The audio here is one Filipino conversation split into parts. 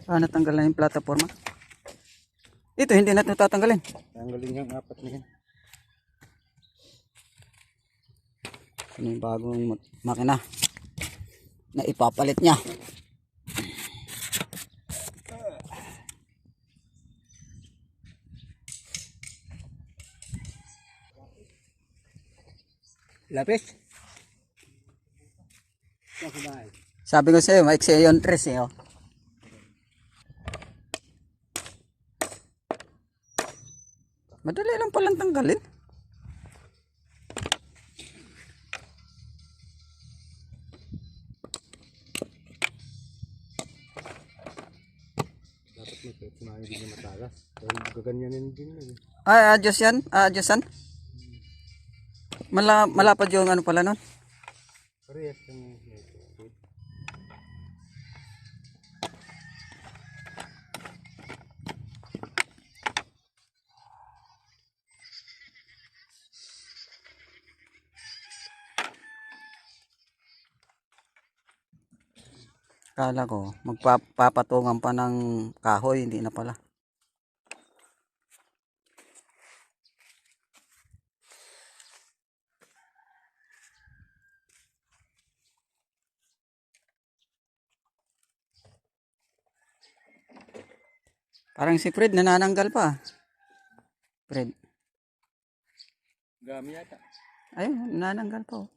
Natanggal na yung plataforma. Ito, hindi na ito tatanggalin. Tanggalin yung apat na yan. Ano yung bagong makina na ipapalit niya. Lapis? Sabi ko sa'yo, maiksi yung tres eh. Oh. Madali lang palang tanggalin. Dapat may hindi na matagas. Dahil gaganyanin din yun. Ay, adjust yan. Adjustan. Malapad yung ano pala nun. Parehas yung Kala ko, magpapatungan pa ng kahoy, hindi na pala. Parang si Fred nanananggal pa. Fred. gami yata. Ayun, nanananggal pa. Oh.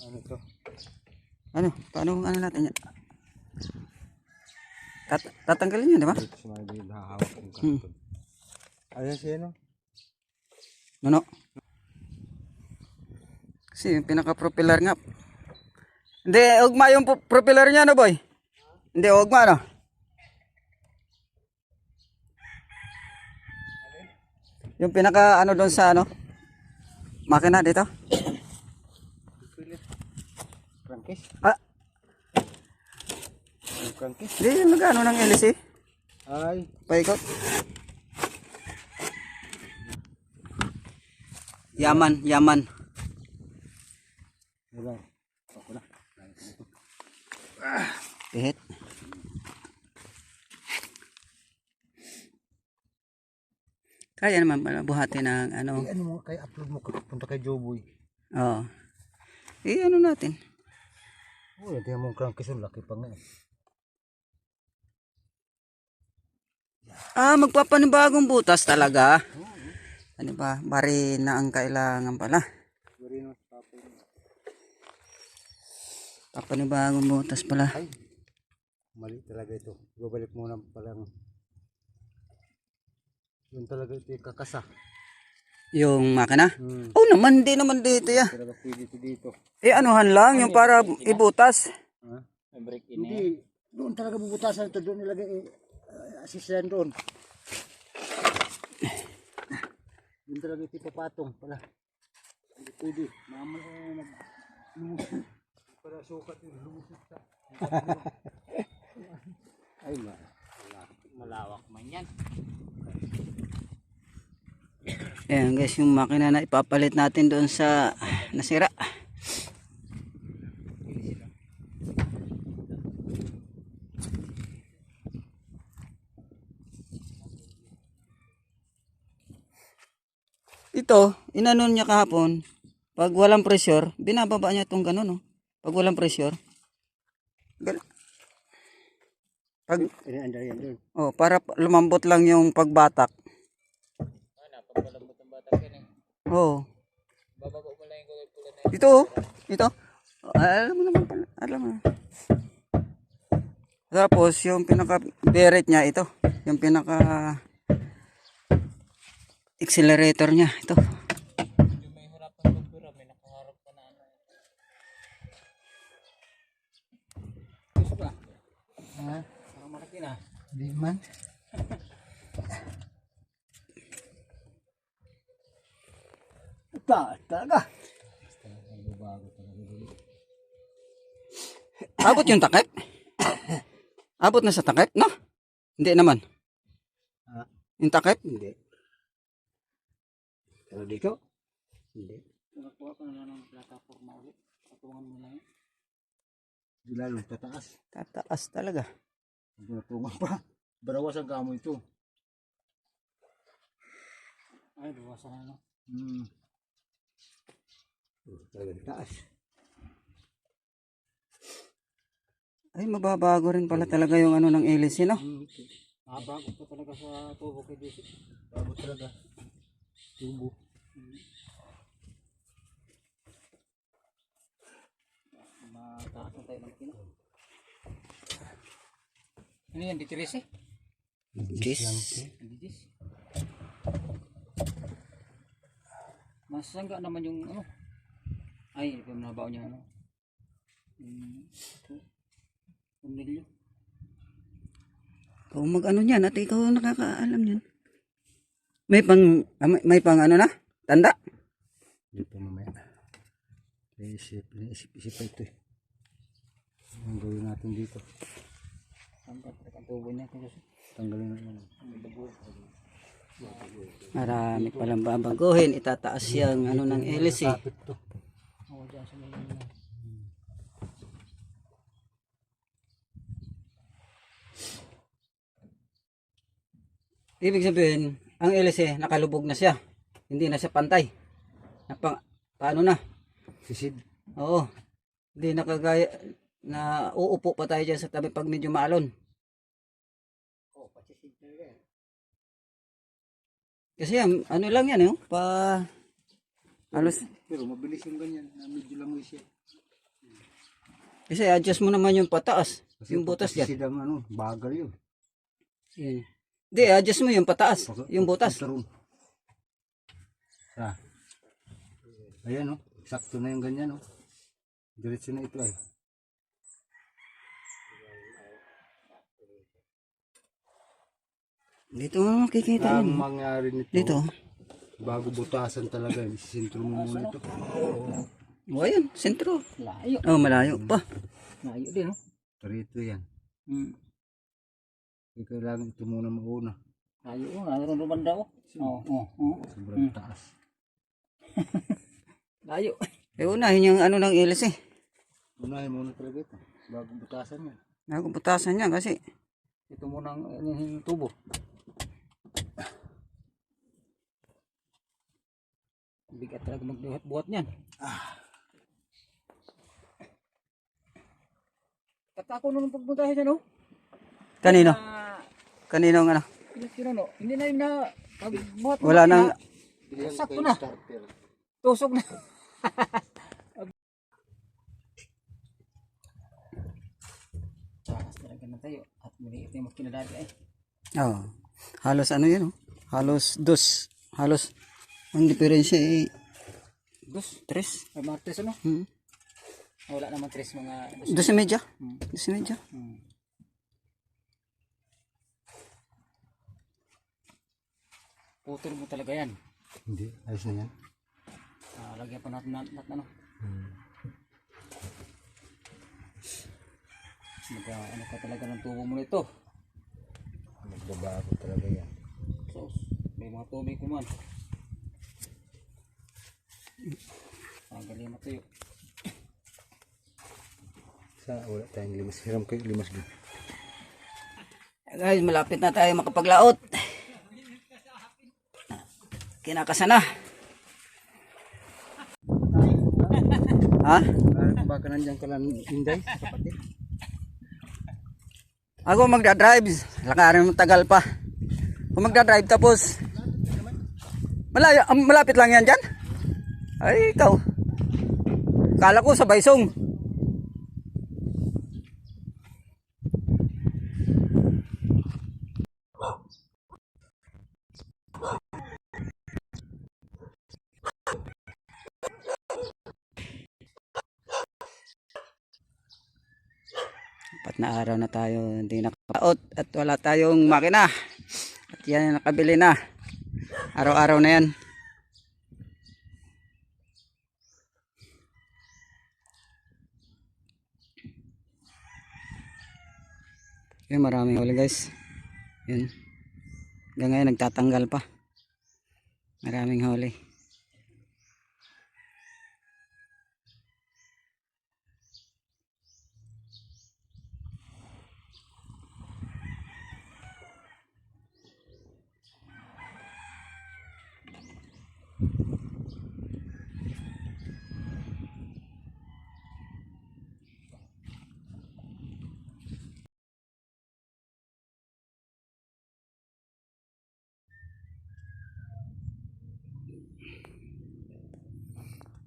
Ano to? Ano? Paano natin yan? Tatanggalin yan, di ba? Ito sa mga hahawak ng karton. Ayan siya no? Ano? Kasi yung pinaka-propeller nga. Hindi, ugma yung propeller niya, no boy? Hindi, ugma, no? Yung pinaka, ano doon sa, ano? Makina dito? Crankcase? Ah, Yung crankcase? hindi, yung nag-ano ng LC? Ay. Paikot? Yaman, yaman. Wala. Ako na. Pihit. Kaya naman pala buhati ng ano. Ano mo kay upload mo punta kay Joboy. Oo. Ano natin? Oh, tingnan mo ang crankcase yung laki pa nga eh. Magpapanibagong butas talaga. Ano ba? Bari na ang kailangan pala. Bari na sa papo. Papanibagong butas pala. Ay. Mali talaga ito. Babalik muna pala. Yun talaga ito yung kakasa. Yung makina? Oh naman, hindi naman dito ya. Talaga pwede ito dito. Anuhan lang, yung para ibutas. Ha? Hindi. Doon talaga bubutasan ito. Doon nilagay assistant doon. Doon talaga ito papatong pala. Hindi pwede. Mama lumusot. Para sukat yung lumusot sa. Ay malawak man yan. Ayan guys, yung makina na ipapalit natin doon sa nasira. Ito, inanon niya kahapon. Pag walang pressure, binababa niya itong gano'n. No? Pag walang pressure. Para lumambot lang yung pagbatak. Napapalambot ang batak yan eh. Oo. Babago mo lang yung kulay pula na Ito, ito. Alam mo naman pala. Alam mo. Tapos, yung pinaka-beret niya, ito. Yung pinaka-accelerator niya, ito. yung may harapan magdura, may nakaharap ka na ano. Gusto ba? Ha? Parang malaki na. Hindi man. Talaga. Abot yung takip? Abot na sa takip, no? Hindi naman. Ha? Yung takip? Hindi. Pero dito? Hindi. Nakakuha ka naman ng plataforma ulit. Patungan mo na yun. Di lalo tataas. Tataas talaga. Hindi natungan pa. Barawas ang kamo ito. Ay, bawasan na, no? Talagang taas. Ay, mababago rin pala talaga yung ano ng LC, no? Bago pa talaga sa tubo kay DC. Bago talaga. Tubo. Mataas na tayo ng kina. Ano yan? Ditiris eh? Ditiris. Masangga naman yung ano. Ay, ito nabaw niya ano. Pumilyo. Ikaw mag-ano niyan at ikaw ang nakakaalam niyan. May pang ano na? Tanda? Hindi pa mamaya. Isip pa ito eh. Ang gawin natin dito. Ang tubo niya. Tanggalin natin. Marami palang babaguhin. Itataas yung ano ng LC. Oo, dyan sa mga. Ibig sabihin, ang LC nakalubog na siya. Hindi na siya pantay. Paano na? Sisid. Oo. Hindi nakagaya na uupo pa tayo dyan sa tabi pag medyo maalon. Oo, pasisid talaga yan. Kasi ano lang yan, halos. Pero mabilis yung ganyan. Medyo lang siya. Kasi adjust mo naman yung pataas. Kasi yung butas dyan. sisid ang ano, bagal yun. Yan. Hindi, adjust mo yung pataas. Yung butas. Ayan sakto na yung ganyan diretso na ito ay. Dito mo makikita Ang yun. mangyari nito, Dito. bago butasan talaga, isisintro mo muna ito. O ayun, sentro. Layo. Oh, malayo pa. Layo din Tarito yan. Kailangan ito muna mauna. Layo naroon naman daw. Sobrang taas. Layo. Unahin yung ano ng LC. Unahin muna talaga ito. Bago butasan yan. Bago butasan yan kasi. Ito muna ang tubo. Bigat talaga magbuhat niyan. Tatako nung pagpuntahin niya Kanino? Kanino ang ano? Hindi na yun na pagbuhat. Wala nang. Sakto na. Tusok na. Takas talaga na tayo. At maliit na yung makinadali Oh. Halos ano yun Halos dos. Halos ang diferensya Dos? tres. Ay mga tres Wala naman tres mga Dos na medya. Dos na medya. Putol mo talaga yan. Hindi, ayos na yan. Lagyan pa natin ano. Ano ka talaga ng tubo mo nito. Magbabago talaga yan. So, may mga tubig ko man. Tanggalin mo tayo. Wala tayong limas. Hiram kayo limas doon. Guys, malapit na tayo makapaglaot. Kinakasa na. Ha? Baka nandiyan ka lang Inday, kapatid. Ako magdadrive. Lakarin mo tagal pa. Kung magdadrive tapos malayo, malapit lang yan dyan. Ay, ikaw. Kala ko sa Baysong. Apat na araw na tayo hindi nakapalaot at wala tayong makina. At yan nakabili na. Araw-araw na yan. Yun, maraming huli guys. Yun. Hanggang ngayon nagtatanggal pa. Maraming huli.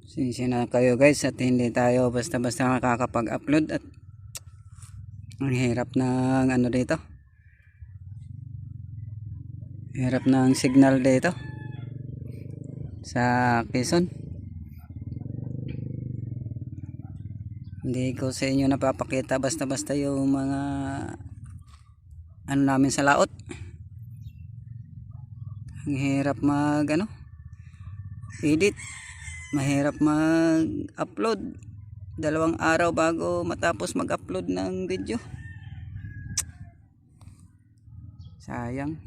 Sinisya na kayo guys at hindi tayo basta-basta makakapag-upload at ang hirap ng ano dito. Hirap ng signal dito sa Quezon. Hindi ko sa inyo napapakita basta-basta yung mga ano namin sa laot. Ang hirap mag ano, edit. Mahirap mag-upload. 2 araw bago matapos mag-upload ng video. Sayang.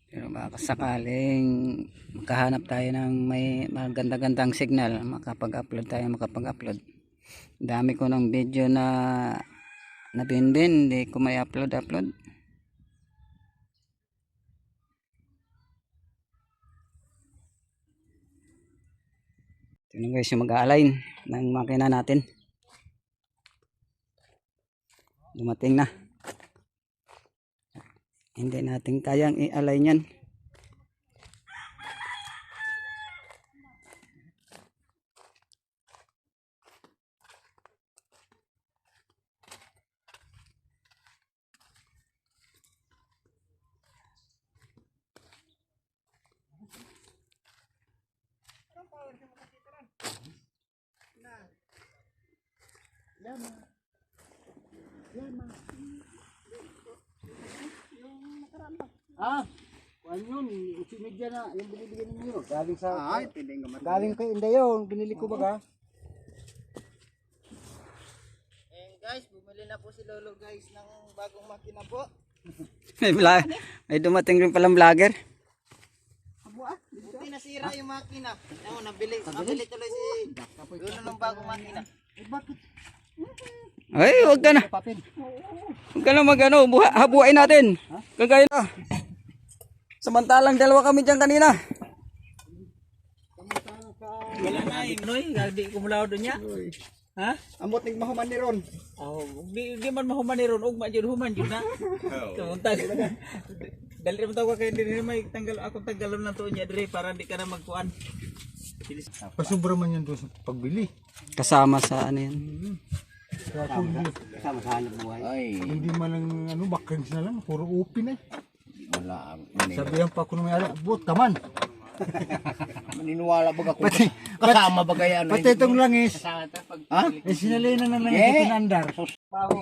Pero baka sakaling makahanap tayo ng may maganda-gandang signal, makapag-upload tayo, makapag-upload. Dami ko ng video na nabinbin, hindi ko may upload. Tingnan guys yung mag-align ng makina natin. Dumating na. Hindi natin kayang i-align yan. Kuan yun, usimidya na, yung binibigyan ninyo. Galing sa, galing kay Indayo, binili ko baga. Guys, bumili na po si Lolo guys ng bagong makina po. May dumating rin palang vlogger. Buti nasira yung makina. Ayun, nabili tuloy si Lolo ng bagong makina. Ay, wag ka na. Huwag ka na mag-ano, habuhain natin. Kagaya na. Samantalang 2 kami dyan kanina. Wala na eh, Noy. Hindi ko mulaw doon niya. Ha? Amot ning mahuman ni Ron. Oh, di man mahuman ni Ron. Ugma dyan human dyan na. Tuntag. Dali naman tawag kayo din may tanggal akong tanggalon ng tuon niya dire para hindi ka na magkuan. Pasubra man yan doon sa pagbili. Kasama sa ano yan. Kasama sa hanap buhay. Ay. Hindi man lang ano, backings na lang, puro open eh. Wala. Sabihan pa ako nung may buot ka man. Maniniwala baga kung kasama ba kaya ano? Pati itong langis. Ha? Eh sinalay na ng langis ito nandar. Paho.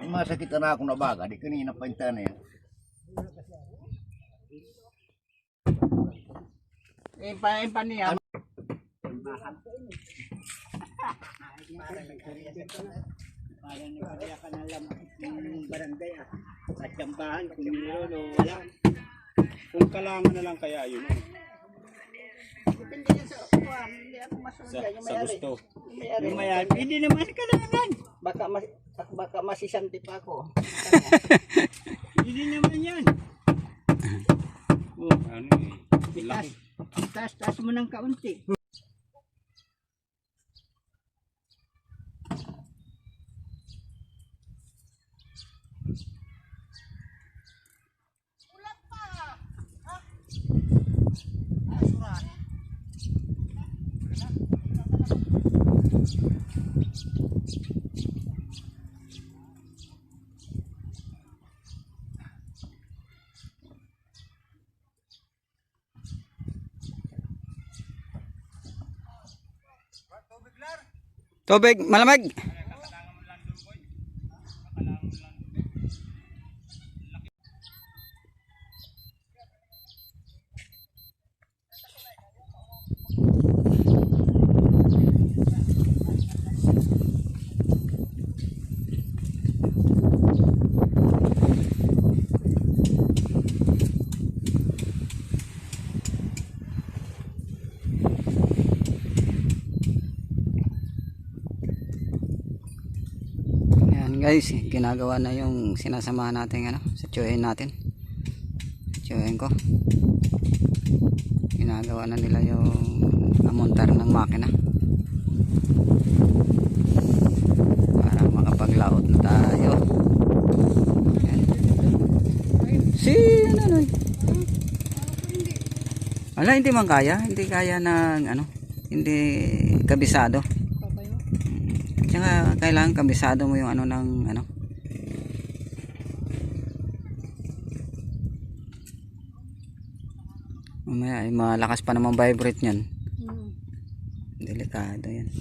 Masakit na ako na baga, di kanina pa inta na yan. Impan niya. Parang nagkaya ka na lang ng barangay at tsambahan kung meron o wala. Kung kailangan na lang kaya yun. Depende yan sa kuwan. Hindi ako masunod yan. Sa gusto. Yung mayari. Hindi naman kailangan. Baka masisanti pa ako. Hindi naman yan. Oh, ano eh. Taas mo ng kaunti. Tubig, malamig. Guys, ginagawa na yung sinasamahan natin ano, sa tsuhin natin. Tsuhin ko. Ginagawa na nila yung amontar ng makina. Para makapaglaot na tayo. Ayan. Ano? Wala, hindi man kaya. Hindi kaya ng ano, hindi kabisado. Tsaka kailangan kabisado mo yung ano ng ano. Mamaya ay malakas pa naman vibrate niyan. Delikado yan.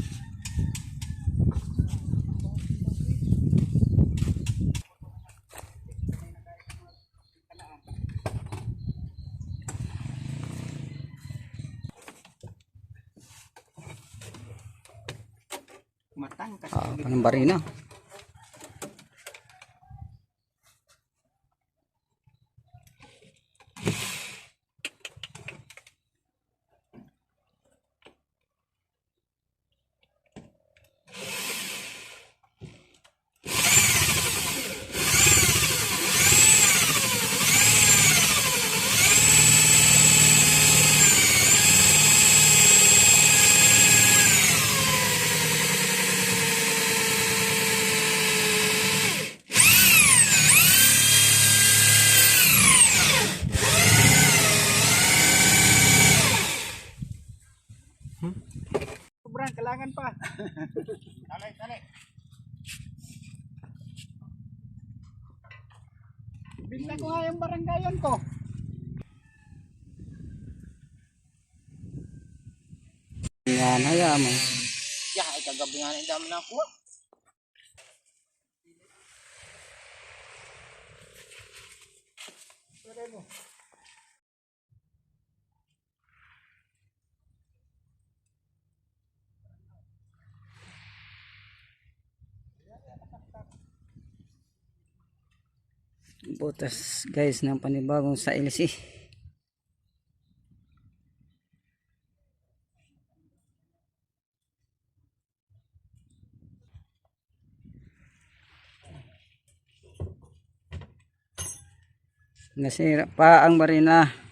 Matangkas. Anong barina? Sobrang kailangan pa. Talay. Binta ko nga yung baranggayan ko. Yan, hayaan mo. Ya, ay kagabi nga na dami na kuha. Butas guys ng panibagong sa LC. Nasira pa ang barina.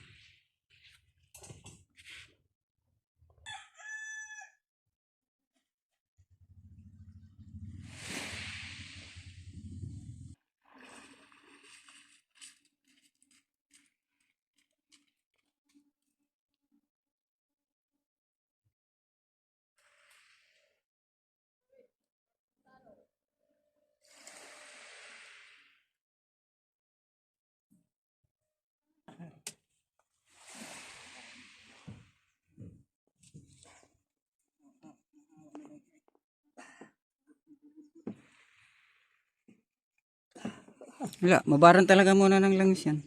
Wala, mabaran talaga muna ng langis yan.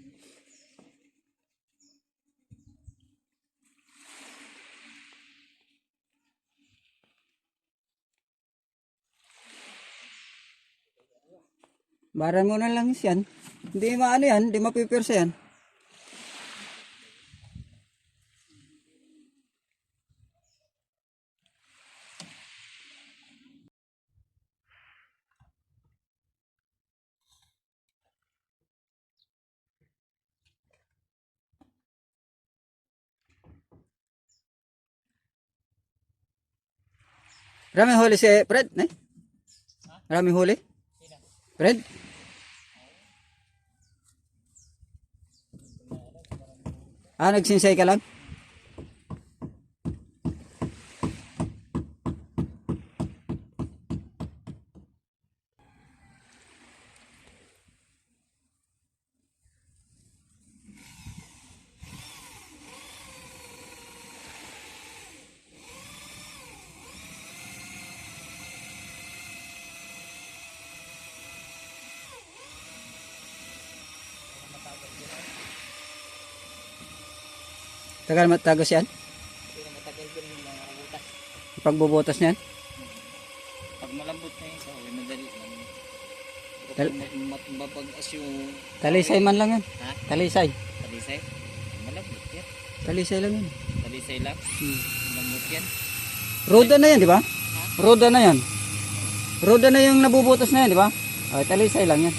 Baran muna ng langis yan. Hindi maano yan, hindi mapipirsa yan. Maraming huli si Fred, eh? Maraming huli? Fred? Nagsinsay ka lang? Tagal matagos yan? Matagal din yung mga butas. Pagbubutas niyan? Pag malambot na yun, so madali lang. Tal- Mapag-as yung Talisay man lang yan. Ha? Talisay. talisay. Malambot yan. Talisay lang yan. Talisay lang. Malambot yan. Roda na yan, di ba? Roda na yan. Roda na yung nabubutas na yan, di ba? Ay, talisay lang yan.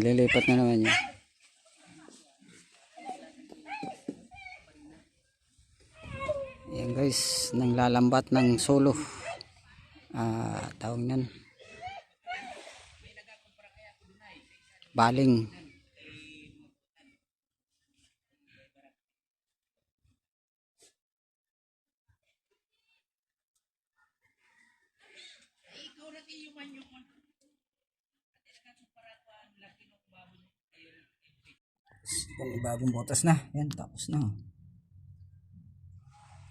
Lilipat na naman yun. Yan guys, nang lalambat ng solo. Tawag yan. Baling. Yung bagong botas na. Yan, tapos na.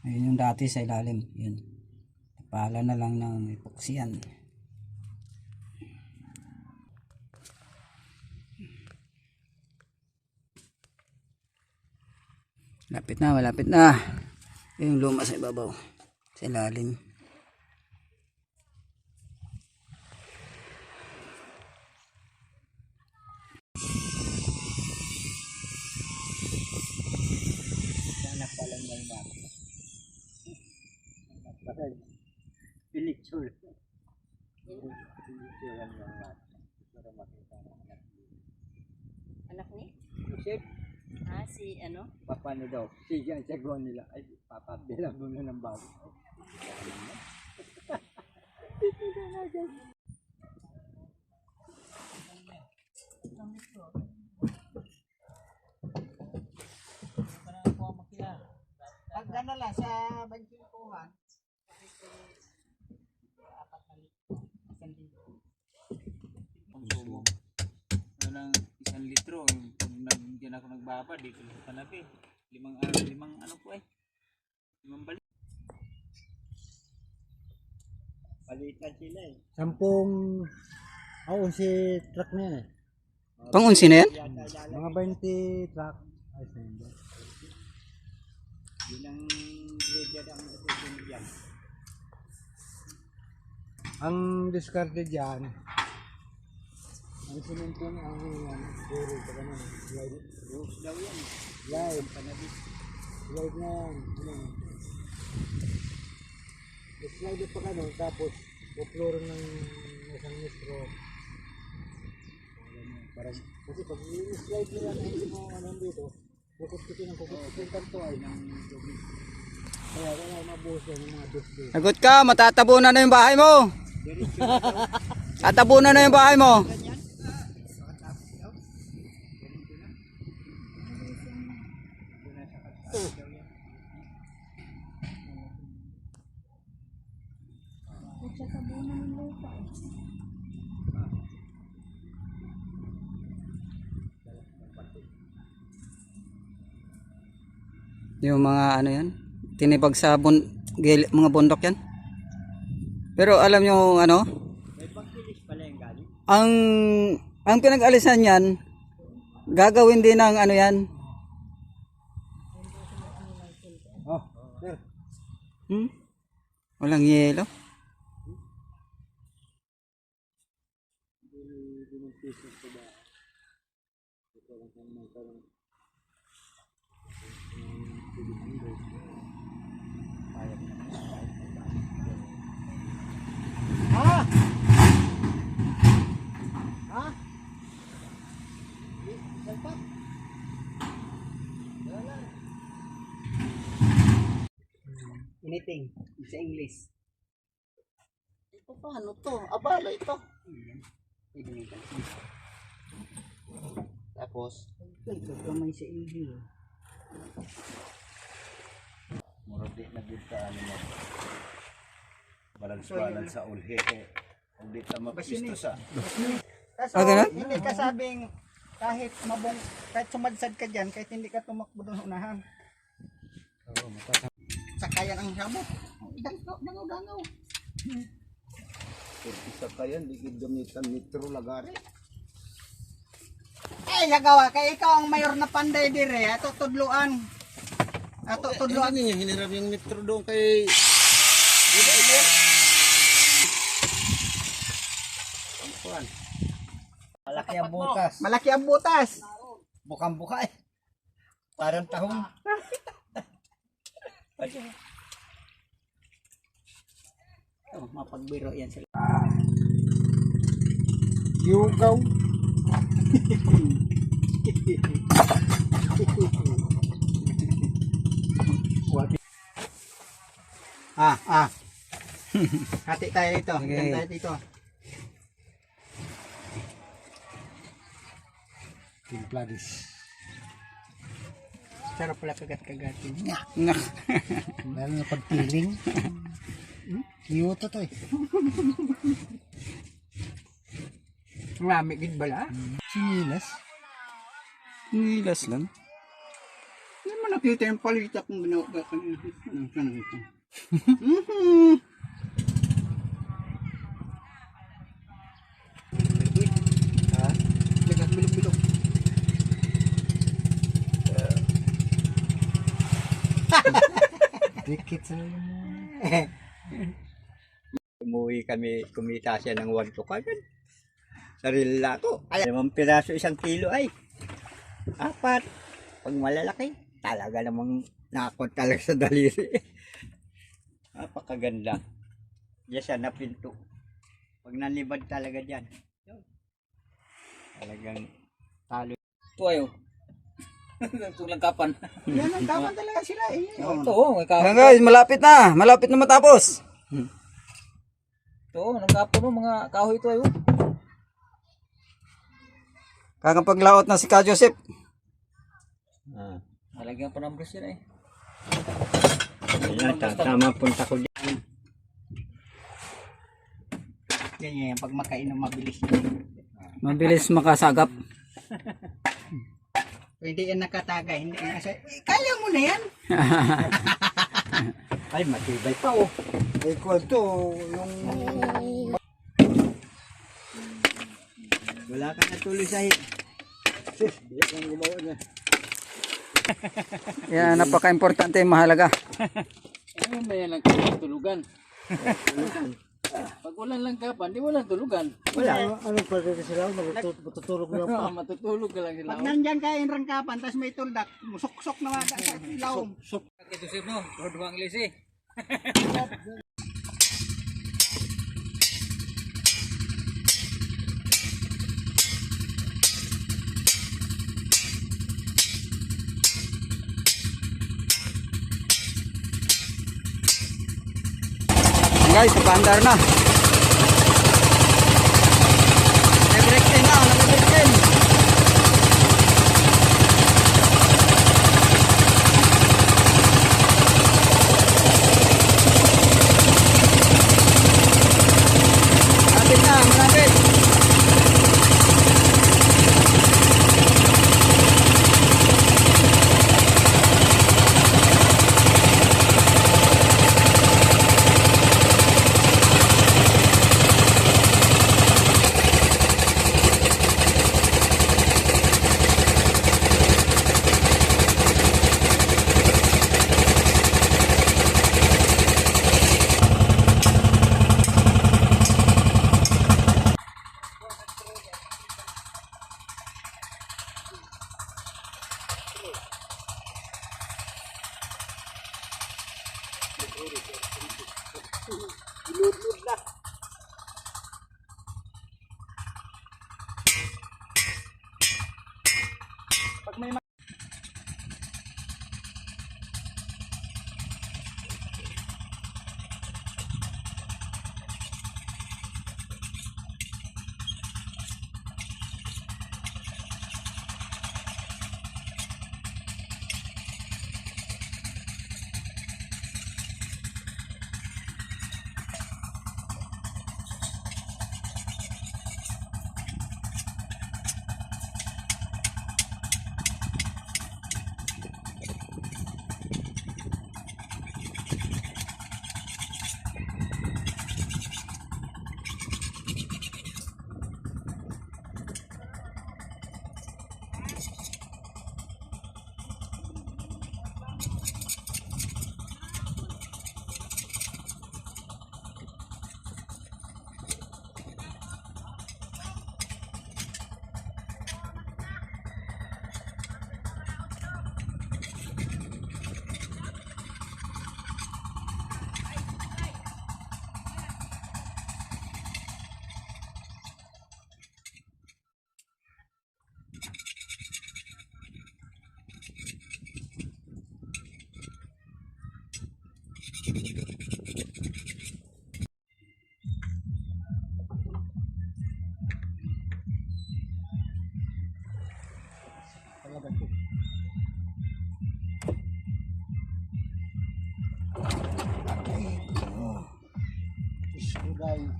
Ayun yung dati sa ilalim. Yan. Pala na lang ng epoxy yan. Malapit na, malapit na. Yung luma sa ibabaw. Sa ilalim. Pinicture. Anak ni? Chef, Si ano? papa na daw. Sige ang sagon nila. Ay, papa, bilang mo na ng bago. Pag gano'n lang sa banking kuhan, konsumo. Ano lang, 1 litro. Pag diyan ako nagbaba, di ko lang panabi. 5 ano po eh. 5 balik. Palitan sila eh. 11 truck na yan eh. Pang-unsi na yan? Mga 20 truck. Ay, sa'yo. Yun ang grader ang susunod yan. Ang discarded dyan, ang simento na ang puro pa ka na. Rose daw yan. Slide. Panabi. Slide na yan. Slide pa ka nun, tapos puploro ng isang metro. Parang, kasi pag i-slide mo yan, hindi mo dito, kukut-kutin ang kanto ay ng tubig. Kaya wala mabuhos yan yung mga dusty. Sagot ka, matatabunan na yung bahay mo. Tatabunan na yung bahay mo. Yung mga ano yan, tinibag sa mga bundok yan. Pero alam nyo ano, May pagkilis pala yung galing. ang pinag-alisan yan, gagawin din ng ano yan. Oh, sir. Walang yelo. Anything. Sa English. Ito pa, ano to? Abala ito. Tapos, Ito kamay sa iyo. Murag di na gud ka ano mo. Balance sa ulhe ko. Kung di ta mapisto sa. Kaso ganun? hindi ka sabing kahit kahit sumadsad ka dyan, kahit hindi ka tumakbo doon sa unahan. Sakayan ang sabot. Dangaw. Isa ka yan, di gamitan nitro lagari. Eh, nagawa kay ikaw ang mayor na panday dire, ato tudluan. Ato tudluan. Hindi niya hiniram yung nitro doon kay... Malaki ang butas. Malaki ang butas. Bukang-buka eh. Parang tahong. Oh, mapagbiro yan sila. Yugaw. Hati tayo dito. Okay. Hati tayo dito. Timpladis. Sarap pala kagat-kagatin. Nga. Meron na pagpiling. Cute to eh. Marami gid bala. Sinilas. Nilas lang. Hindi mo nakita yung palita kung ginawa ka kanina ito. Bilog-bilog. Dikit sa mo. Umuwi kami, kumita siya ng 1 to kagad. Sarili lato. 5 piraso 1 kilo ay. 4. Pag malalaki, talaga namang nakakot talaga sa daliri. Napakaganda. Diyan siya napinto. Pag nalibad talaga dyan. Talagang talo. Tuwayo. Tulang kapan. Yan ang kaman talaga sila eh. Ito, may kapan. Ayan guys, malapit na. Malapit na matapos. Ito, nangkapan mo mga kahoy tuwayo. Kakapaglaot na si Ka Joseph. Malagyan pa ng brush yan eh. Tama punta ko dyan. Yan pag makainom mabilis. Mabilis makasagap. Hindi yan nakatagay. Hindi yan kasi, kaya mo na yan. Ay, matibay pa oh. Eh, kwento, yung... Wala ka na tuloy sa hit. Yung gumawa niya. Yan, napaka-importante, mahalaga. Ano ba yan ang tulugan? Pag walang lang kapan, di walang tulugan. Wala. Anong pwede sila? Matutulog na pa. Matutulog ka lang sila. Pag nandyan ka yung rangkapan, tapos may tuldak, musok-sok na mga sa ilaw. Ito sir no, road wang lisi. Guys, napandar na. Nag-break din na, nag-break din. Malapit na, malapit.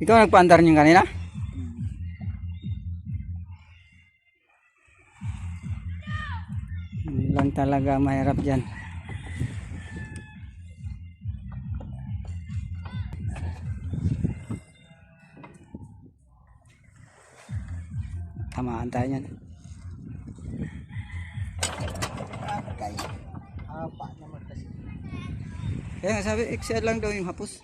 Ikaw nagpaandar niyo kanina? Yun lang talaga mahirap dyan. Tamaan tayo niyan. Kaya nga sabi, XL lang daw yung hapos.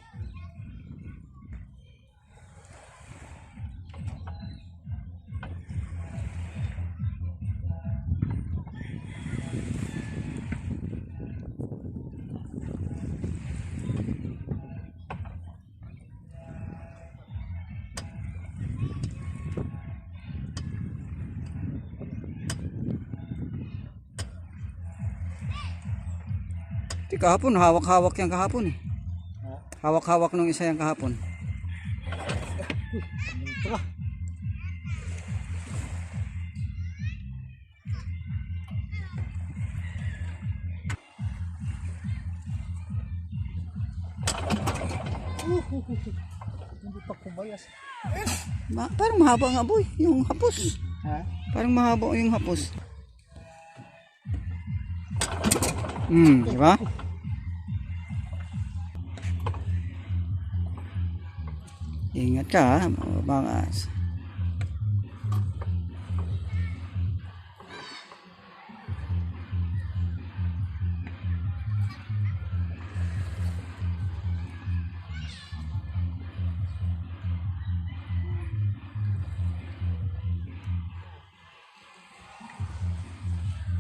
Di kahapon, hawak-hawak yan kahapon eh. Hawak-hawak nung isa yan kahapon. Hindi pa kumayas. Parang mahaba nga boy, yung hapos. Ha? Parang mahaba yung hapos. Di ba? Ingat ka ha, mababangas.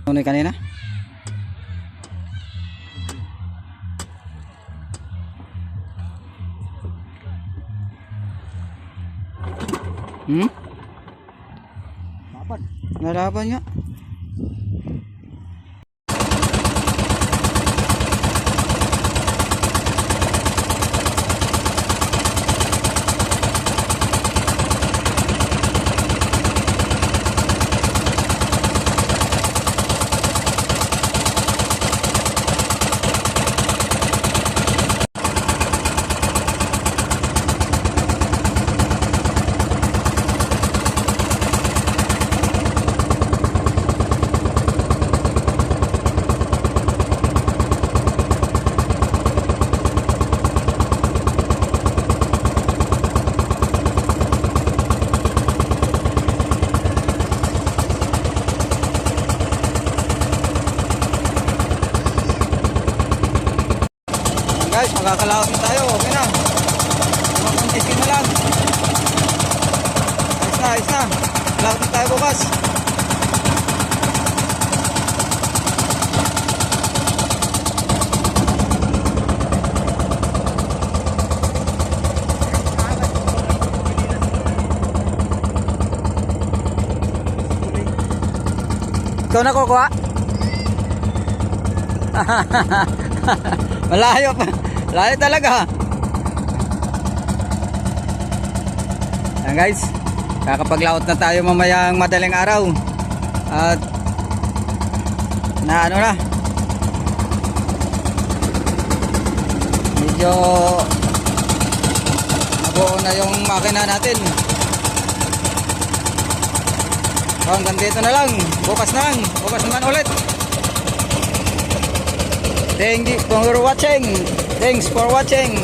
Ano kanina? Laban. Nalaban nga. Guys, magkakalaot na tayo. Okay na. Makuntisin na lang. Ayos na. Laot na tayo bukas. Ikaw na kukuha? Malayo pa. Malayo talaga. Ayan guys, kakapaglaot na tayo mamayang madaling araw. At na ano na, medyo nabuo na yung makina natin. So hanggang dito na lang. Bukas naman ulit. Thanks for watching.